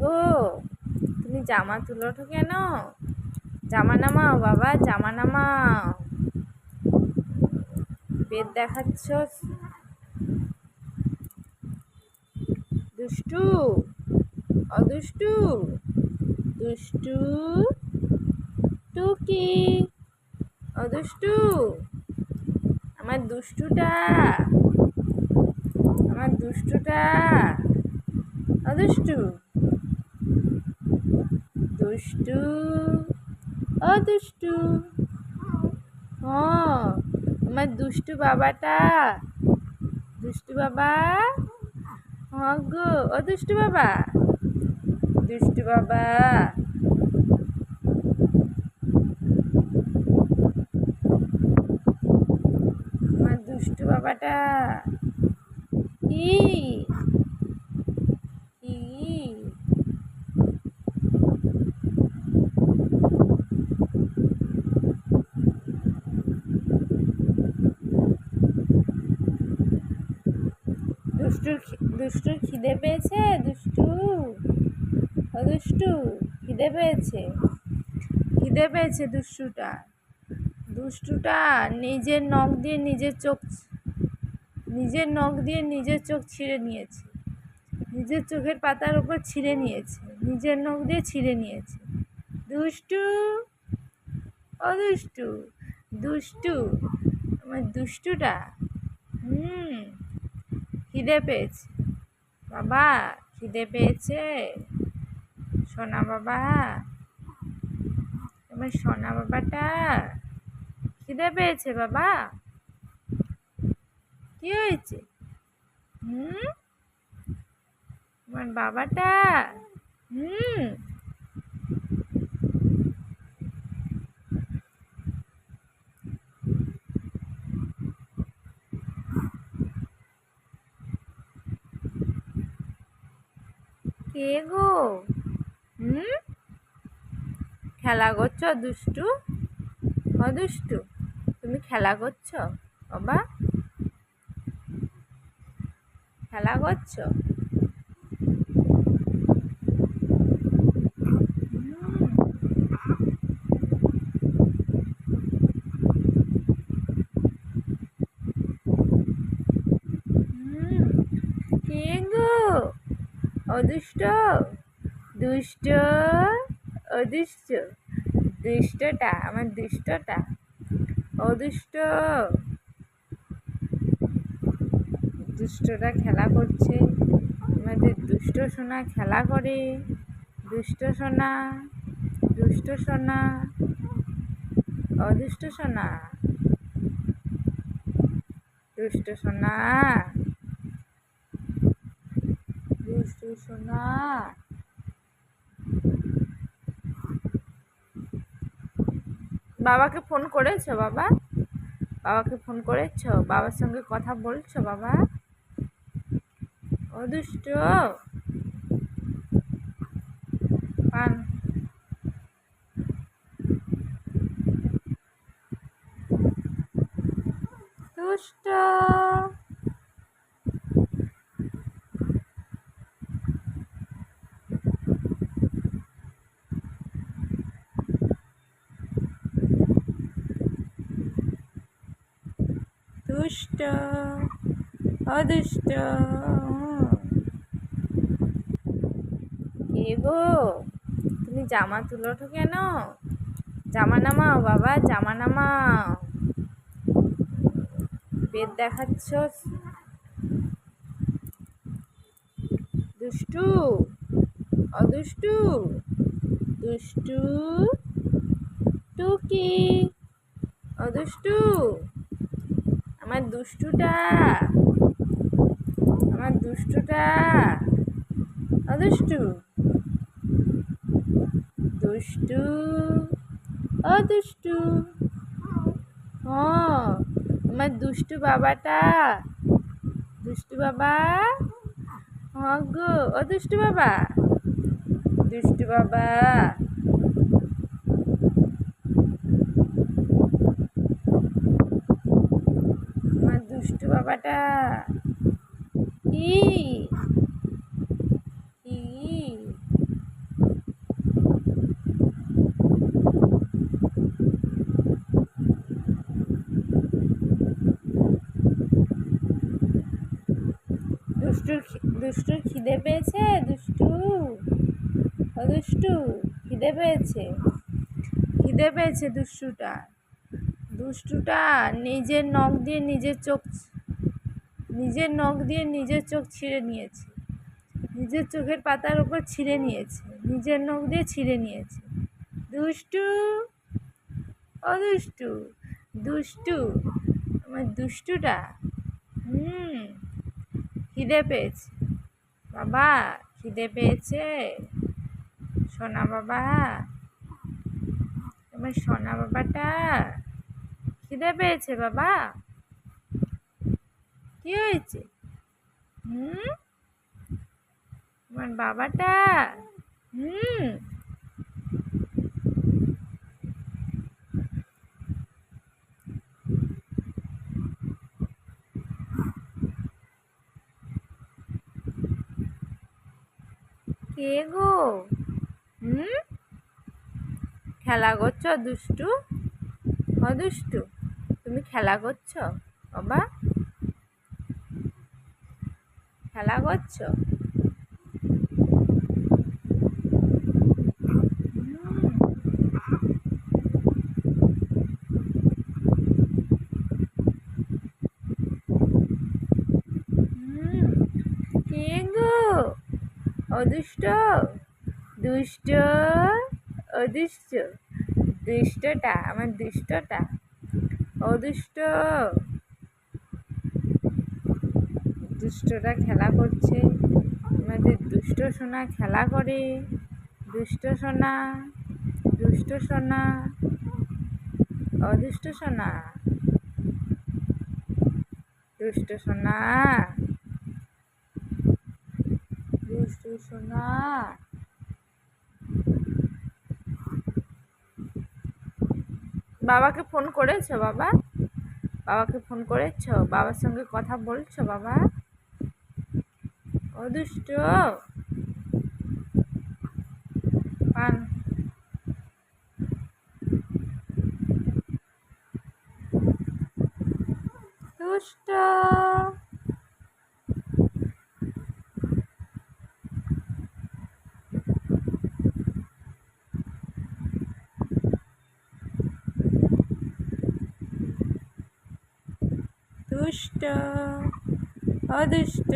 গো, তুমি জামা তুলোঠো কেন? জামা নামাও বাবা, জামা নামাও। পেট দেখাচ্ছ, দুষ্টু, অদুষ্টু, দুষ্টু টুকি, অদুষ্টু, আমার দুষ্টুটা, আমার দুষ্টুটা, অদুষ্টু, দুষ্টু, অদুষ্টু, আমার দুষ্টু বাবাটা, দুষ্টু বাবা, গো, ও দুষ্টু বাবা, দুষ্টু বাবা, আমার দুষ্টু বাবাটা, কি কি দুষ্টুর খিদে পেয়েছে? দুষ্টু, ও দুষ্টু, খিদে পেয়েছে, খিদে পেয়েছে দুষ্টুটা, দুষ্টুটা নিজের নখ দিয়ে নিজের চোখ ছিঁড়ে নিয়েছে, নিজের চোখের পাতার উপর ছিঁড়ে নিয়েছে, নিজের নখ দিয়ে ছিঁড়ে নিয়েছে। দুষ্টু, ও দুষ্টু, দুষ্টু, আমার দুষ্টুটা, খিদে পেয়েছে বাবা, খিদে পেয়েছে সোনা বাবা, তোমার সোনা বাবাটা খিদে পেয়েছে বাবা। কি হয়েছে? তোমার বাবাটা কে গো? খেলা করছো দুষ্টু, দুষ্টু, তুমি খেলা করছো বাবা, খেলা করছো? কে গো? অদুষ্ট, দুষ্ট, অদুষ্ট, দুষ্টটা, আমার দুষ্টটা, অদুষ্ট, দুষ্টটা খেলা করছে, আমাদের দুষ্ট সোনা খেলা করে, দুষ্ট সোনা, দুষ্ট সোনা, অদুষ্ট সোনা, দুষ্ট সোনা, দুষ্ট সোনা। বাবাকে ফোন করেছো বাবা? বাবাকে ফোন করেছো? বাবার সঙ্গে কথা বলছো বাবা? ও দুষ্ট, পান, দুষ্ট, দুষ্ট, অদুষ্ট। গো, তুমি জামা তুলোঠো কেন? জামা নামাও বাবা, জামা নামাও। পেট দেখাচ্ছ, দুষ্টু, অদুষ্টু, দুষ্টু টুকি, অদুষ্টু, আমার দুষ্টুটা, আমার দুষ্টুটা, অদুষ্টু, দুষ্টু, অদুষ্টু, আমার দুষ্টু বাবাটা, দুষ্টু বাবা, গো, ও দুষ্টু বাবা, দুষ্টু বাবা, আমার দুষ্টু বাবাটা, কি কি দুষ্টুর খিদে পেয়েছে? দুষ্টু, ও দুষ্টু, খিদে পেয়েছে? খিদে পেয়েছে দুষ্টুটা? দুষ্টুটা নিজের নখ দিয়ে নিজের চোখ ছিঁড়ে নিয়েছে। নিজের চোখের পাতার উপর ছিঁড়ে নিয়েছে, নিজের নখ দিয়ে ছিঁড়ে নিয়েছে। দুষ্টু, ও দুষ্টু, দুষ্টু, আমার দুষ্টুটা। খিদে পেয়েছে বাবা, খিদে পেয়েছে সোনা বাবা, আমার সোনা বাবাটা খিদে পেয়েছে বাবা। কি হয়েছে? আমার বাবাটা কে গো? খেলা করছো দুষ্টু? দুষ্টু, তুমি খেলা করছো বাবা? খেলা করছো? কে গো? দুষ্ট, দুষ্ট, দুষ্ট, দুষ্টটা, আমার দুষ্টটা, দুষ্ট, দুষ্টটা খেলা করছে। আমাদের দুষ্ট সোনা খেলা করে। দুষ্ট সোনা, দুষ্ট সোনা, দুষ্ট সোনা, দুষ্ট সোনা, দুষ্ট সোনা। বাবাকে ফোন করেছো বাবা? বাবাকে ফোন করেছো? বাবার সঙ্গে কথা বলছো বাবা? দুষ্ট, পান, দুষ্ট, দুষ্ট, দুষ্ট।